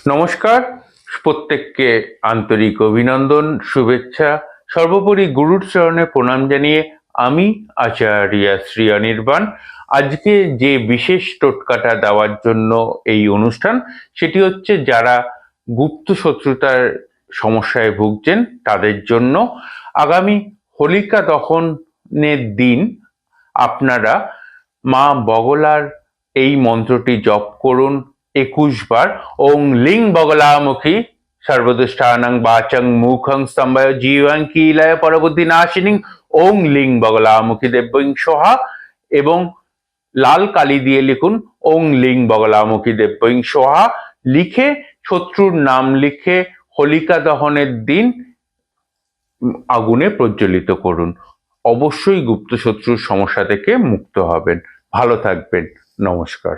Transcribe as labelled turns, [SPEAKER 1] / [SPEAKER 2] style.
[SPEAKER 1] নমস্কার, প্রত্যেককে আন্তরিক অভিনন্দন, শুভেচ্ছা। সর্বোপরি গুরুর চরণে প্রণাম জানিয়ে আমি আচার্য শ্রী অনির্বাণ আজকে যে বিশেষ টোটকাটা দেওয়ার জন্য এই অনুষ্ঠান, সেটি হচ্ছে যারা গুপ্ত শত্রুতার সমস্যায় ভুগছেন তাদের জন্য। আগামী হোলিকা দহনের দিন আপনারা মা বগলার এই মন্ত্রটি জপ করুন 21 বার। ওং লিং বগলামুখী সর্বদুষ্টানাং বাচং মুখং স্তম্ভয় জীবং কিলয় পরবুদ্ধি নাশিনী ওং লিং বগলামুখী দেব্যং সোহা, এবং লাল কালি দিয়ে লিখুন ওং লিং বগলামুখী দেব্যং সোহা। লিখে শত্রুর নাম লিখে হোলিকা দহনের দিন আগুনে প্রজ্বলিত করুন। অবশ্যই গুপ্ত শত্রুর সমস্যা থেকে মুক্ত হবেন। ভালো থাকবেন। নমস্কার।